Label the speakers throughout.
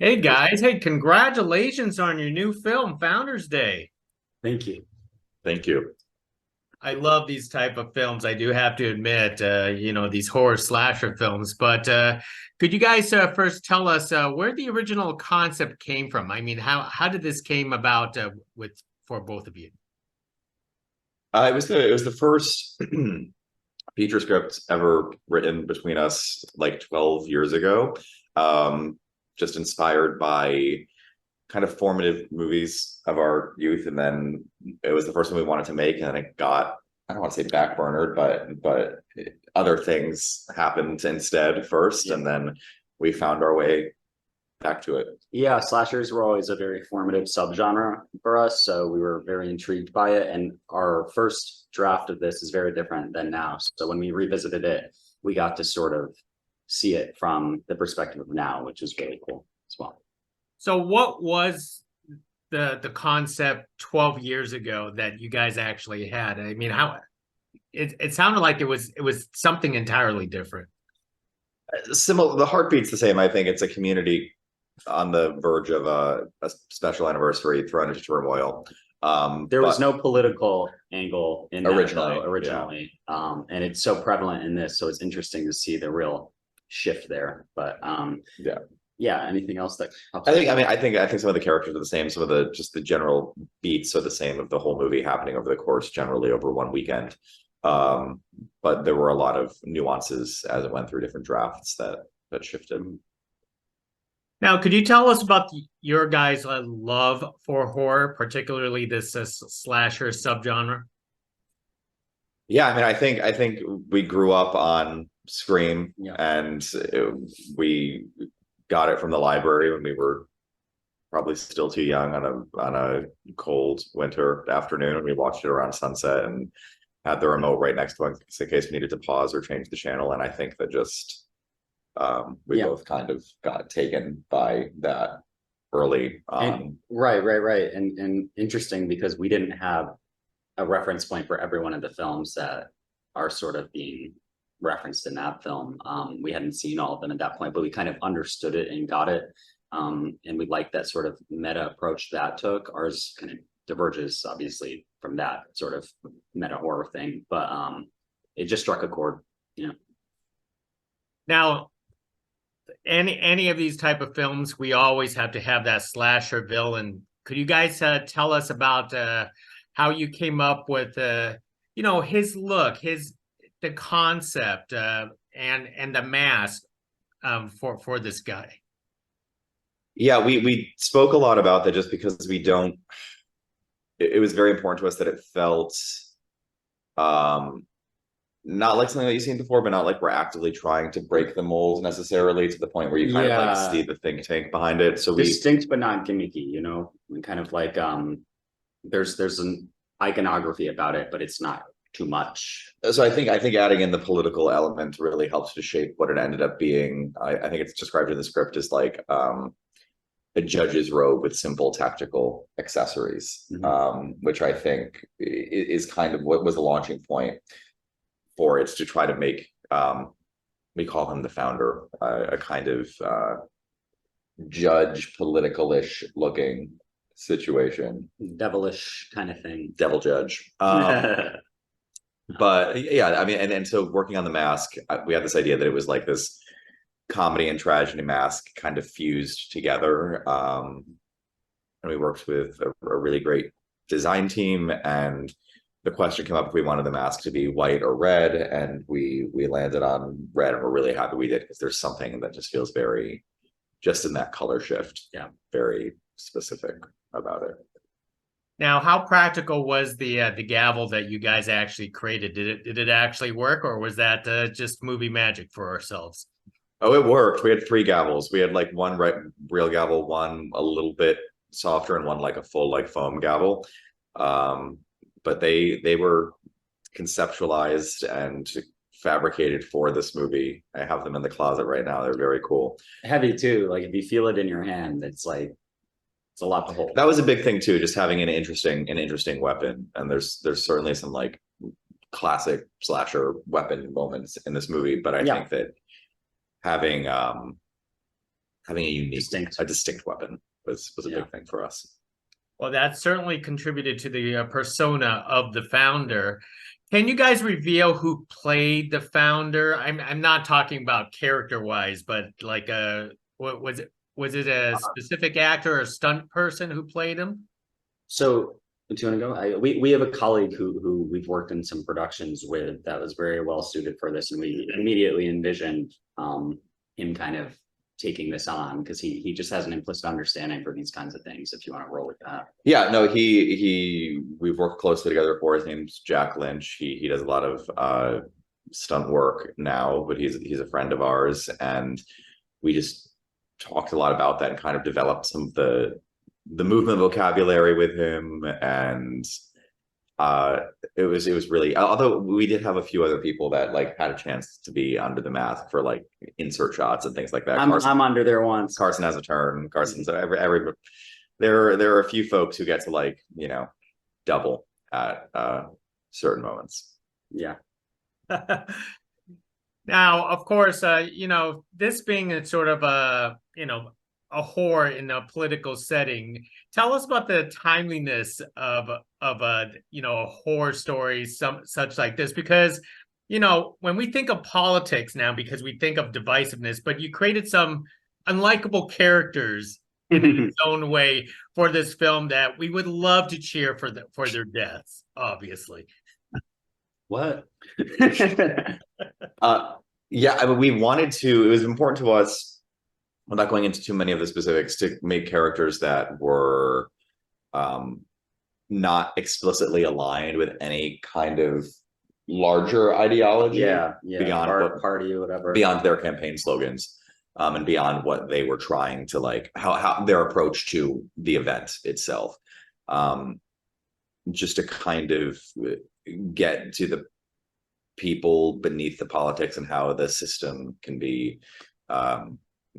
Speaker 1: Hey guys, hey, congratulations on your new film, Founders Day.
Speaker 2: Thank you.
Speaker 3: Thank you.
Speaker 1: I love these type of films. I do have to admit, these horror slasher films. But could you guys first tell us where the original concept came from? I mean, how did this came about with for both of you?
Speaker 3: It was the first feature script ever written between us like 12 years ago. Just inspired by kind of formative movies of our youth, and then it was the first one we wanted to make, and then it got, I don't want to say backburnered, but other things happened instead first, and then we found our way back to it.
Speaker 2: Yeah, slashers were always a very formative subgenre for us, so we were very intrigued by it. And our first draft of this is very different than now. So when we revisited it, we got to sort of see it from the perspective of now, which is really cool as well.
Speaker 1: So what was the concept 12 years ago that you guys actually had? I mean, how it sounded like it was something entirely different.
Speaker 3: Similar, the heartbeat's the same. I think it's a community on the verge of a special anniversary thrown into turmoil.
Speaker 2: There was no political angle in that,
Speaker 3: originally.
Speaker 2: And it's so prevalent in this, so it's interesting to see the real shift there. But anything else that
Speaker 3: I think some of the characters are the same. Some of the general beats are the same of the whole movie happening over the course, generally over one weekend. But there were a lot of nuances as it went through different drafts that shifted.
Speaker 1: Now, could you tell us about your guys' love for horror, particularly this slasher subgenre?
Speaker 3: Yeah, I mean, I think we grew up on Scream, and we got it from the library when we were probably still too young on a cold winter afternoon, and we watched it around sunset and had the remote right next to us in case we needed to pause or change the channel. And I think that just we both kind of got taken by that early on.
Speaker 2: Right. And interesting because we didn't have a reference point for every one of the films that are sort of being referenced in that film. We hadn't seen all of them at that point, but we kind of understood it and got it. And we liked that sort of meta approach that took. Ours kind of diverges obviously from that sort of meta horror thing, but it just struck a chord.
Speaker 1: Now, any of these type of films, we always have to have that slasher villain. Could you guys tell us about how you came up with his look, the concept, and the mask for this guy?
Speaker 3: Yeah, we spoke a lot about that just because it was very important to us that it felt not like something that you've seen before, but not like we're actively trying to break the mold necessarily to the point where you kind of like see the think tank behind it. So
Speaker 2: distinct but not gimmicky, and kind of like there's an iconography about it, but it's not too much.
Speaker 3: So I think adding in the political element really helps to shape what it ended up being. I think it's described in the script as like a judge's robe with simple tactical accessories, which I think is kind of what was the launching point for it, to try to make we call him the founder, a kind of judge, political-ish looking situation,
Speaker 2: devilish kind of thing,
Speaker 3: devil judge. But yeah, I mean, and so working on the mask, we had this idea that it was like this comedy and tragedy mask kind of fused together, and we worked with a really great design team, and the question came up if we wanted the mask to be white or red, and we landed on red, and we're really happy we did, because there's something that just feels very, just in that color shift, very specific about it.
Speaker 1: Now, how practical was the gavel that you guys actually created? Did it actually work, or was that just movie magic for ourselves?
Speaker 3: Oh, it worked. We had 3 gavels. We had like one real gavel, one a little bit softer, and one like a full like foam gavel. But they were conceptualized and fabricated for this movie. I have them in the closet right now. They're very cool.
Speaker 2: Heavy too. Like if you feel it in your hand, it's like it's a lot to hold.
Speaker 3: That was a big thing too, just having an interesting weapon. And there's certainly some like classic slasher weapon moments in this movie, but I think that having having a unique,
Speaker 2: Distinct.
Speaker 3: a distinct weapon was a big thing for us.
Speaker 1: Well, that certainly contributed to the persona of the founder. Can you guys reveal who played the founder? I'm not talking about character-wise, but like what was it? Was it a specific actor or stunt person who played him?
Speaker 2: So do you want to go? We have a colleague who we've worked in some productions with that was very well suited for this, and we immediately envisioned him kind of taking this on because he just has an implicit understanding for these kinds of things. If you want to roll with that,
Speaker 3: Yeah, no, we've worked closely together before. His name's Jack Lynch. He does a lot of stunt work now, but he's a friend of ours, and we just talked a lot about that and kind of developed some of the movement vocabulary with him, and it was really, although we did have a few other people that like had a chance to be under the mask for like insert shots and things like that.
Speaker 2: I'm under there once.
Speaker 3: Carson has a turn. Carson's every there are a few folks who get to like, you know, double at certain moments.
Speaker 2: Yeah.
Speaker 1: Now, of course, you know, this being a sort of a, you know, a horror in a political setting, tell us about the timeliness of a, you know, a horror story such like this, because, you know, when we think of politics now, because we think of divisiveness, but you created some unlikable characters in its own way for this film that we would love to cheer for their deaths, obviously.
Speaker 2: What?
Speaker 3: Yeah, I mean, we wanted to, it was important to us, without going into too many of the specifics, to make characters that were not explicitly aligned with any kind of larger ideology.
Speaker 2: Yeah,
Speaker 3: beyond
Speaker 2: party or whatever.
Speaker 3: Beyond their campaign slogans, and beyond what they were trying to like, how their approach to the event itself. Just to kind of get to the people beneath the politics and how the system can be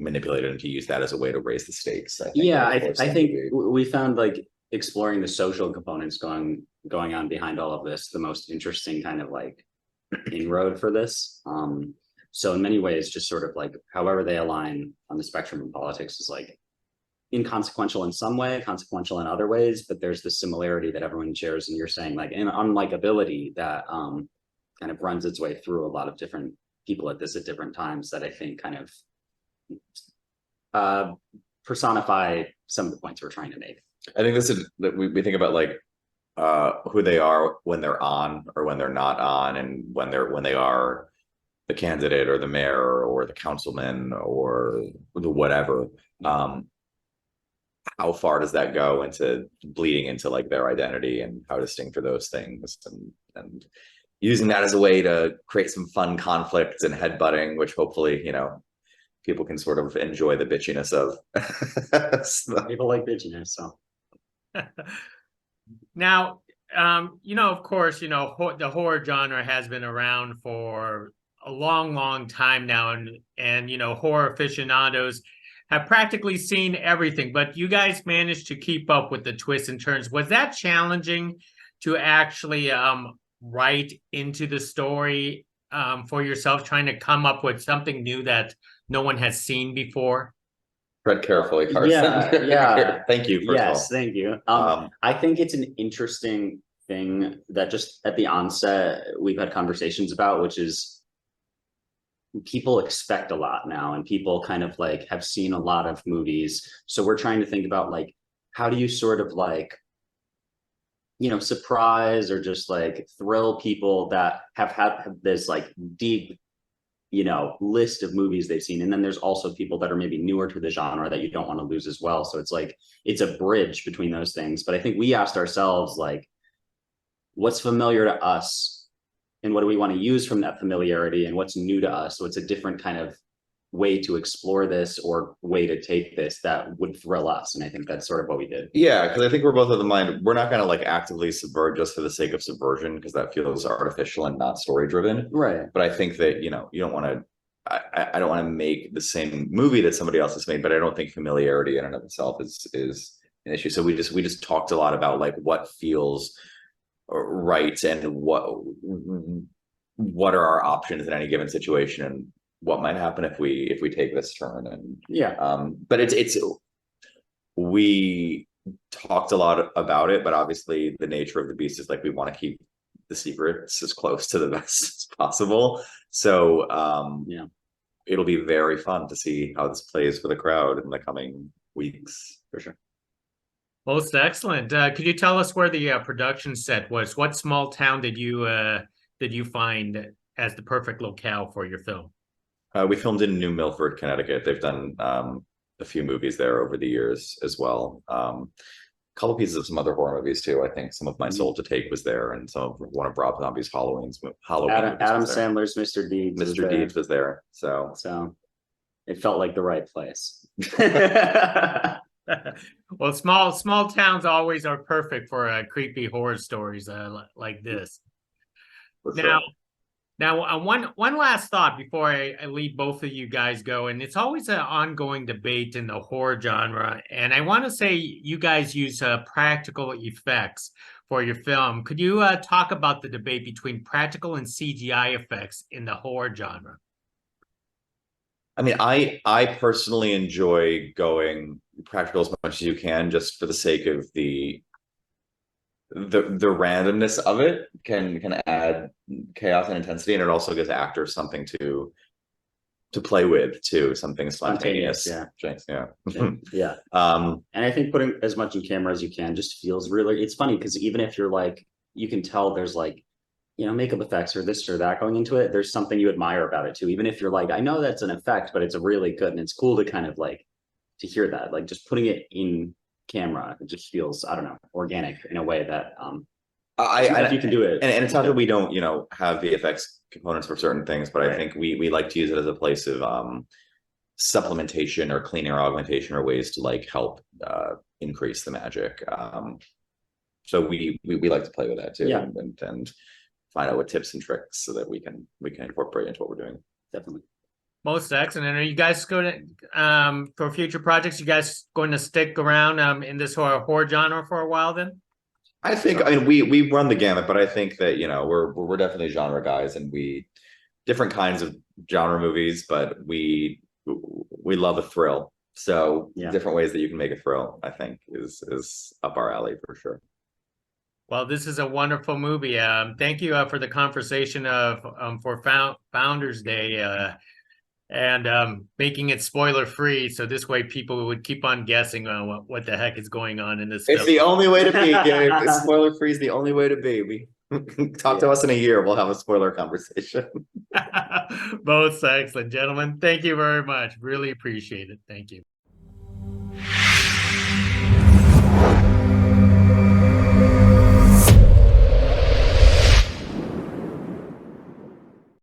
Speaker 3: manipulated, and to use that as a way to raise the stakes.
Speaker 2: I think we found like exploring the social components going on behind all of this the most interesting kind of like inroad for this. So in many ways, just sort of like however they align on the spectrum of politics is like inconsequential in some way, consequential in other ways, but there's the similarity that everyone shares, and you're saying like an unlikability that kind of runs its way through a lot of different people at different times that I think kind of personify some of the points we're trying to make.
Speaker 3: I think this is that we think about like who they are when they're on or when they're not on, and when they are the candidate or the mayor or the councilman or the whatever. How far does that go into bleeding into like their identity, and how distinct are those things, and using that as a way to create some fun conflict and headbutting, which hopefully, you know, people can sort of enjoy the bitchiness of. So.
Speaker 2: People like bitchiness, so.
Speaker 1: Now, you know, of course, you know, the horror genre has been around for a long time now, and you know, horror aficionados have practically seen everything, but you guys managed to keep up with the twists and turns. Was that challenging to actually write into the story for yourself, trying to come up with something new that no one has seen before?
Speaker 3: Tread carefully, Carson.
Speaker 2: Yeah.
Speaker 3: Thank you.
Speaker 2: Yes, thank you. I think it's an interesting thing that just at the onset we've had conversations about, which is people expect a lot now, and people kind of like have seen a lot of movies. So we're trying to think about like, how do you sort of like, you know, surprise or just like thrill people that have this like deep, you know, list of movies they've seen. And then there's also people that are maybe newer to the genre that you don't want to lose as well. So it's like, it's a bridge between those things. But I think we asked ourselves, like, what's familiar to us and what do we want to use from that familiarity, and what's new to us? So it's a different kind of way to explore this or way to take this that would thrill us. And I think that's sort of what we did.
Speaker 3: Yeah, because I think we're both of the mind, we're not going to like actively subvert just for the sake of subversion, because that feels artificial and not story driven.
Speaker 2: Right.
Speaker 3: But I think that, you know, you don't want to, I don't want to make the same movie that somebody else has made, but I don't think familiarity in and of itself is an issue. So we just talked a lot about like what feels right and what are our options in any given situation, and what might happen if we take this turn. And but we talked a lot about it, but obviously the nature of the beast is like we want to keep the secrets as close to the vest as possible. So it'll be very fun to see how this plays for the crowd in the coming weeks, for sure.
Speaker 1: Most excellent. Could you tell us where the production set was? What small town did you find as the perfect locale for your film?
Speaker 3: We filmed in New Milford, Connecticut. They've done a few movies there over the years as well. A couple pieces of some other horror movies too. I think some of My Soul to Take was there, and one of Rob Zombie's Halloween.
Speaker 2: Adam Sandler's Mr. Deeds.
Speaker 3: Mr. Deeds was there. So
Speaker 2: it felt like the right place.
Speaker 1: Well, small towns always are perfect for creepy horror stories like this. Now, one last thought before I leave both of you guys go, and it's always an ongoing debate in the horror genre, and I want to say you guys use practical effects for your film. Could you talk about the debate between practical and CGI effects in the horror genre?
Speaker 3: I mean, I personally enjoy going practical as much as you can, just for the sake of the randomness of it can add chaos and intensity, and it also gives actors something to play with too, something spontaneous.
Speaker 2: Yeah. And I think putting as much in camera as you can just feels really, it's funny because even if you're like, you can tell there's like, makeup effects or this or that going into it, there's something you admire about it too. Even if you're like, I know that's an effect, but it's a really good, and it's cool to kind of like to hear that, like just putting it in camera, it just feels, I don't know, organic in a way that you can do it.
Speaker 3: And it's not that we don't, have VFX components for certain things, but I think we like to use it as a place of supplementation or cleaning or augmentation, or ways to like help increase the magic. So we like to play with that too, and find out what tips and tricks so that we can incorporate into what we're doing.
Speaker 2: Definitely.
Speaker 1: Most excellent. And are you guys going to, for future projects, you guys going to stick around in this horror genre for a while then?
Speaker 3: I think, we run the gamut, but I think that, we're definitely genre guys, and different kinds of genre movies, but we love a thrill. So different ways that you can make a thrill, I think is up our alley for sure.
Speaker 1: Well, this is a wonderful movie. Thank you for the conversation for Founders Day and making it spoiler free. So this way people would keep on guessing what the heck is going on in this film.
Speaker 3: It's the only way to be. Spoiler free is the only way to be. We talk to us in a year. We'll have a spoiler conversation.
Speaker 1: Both excellent, gentlemen. Thank you very much. Really appreciate it. Thank you.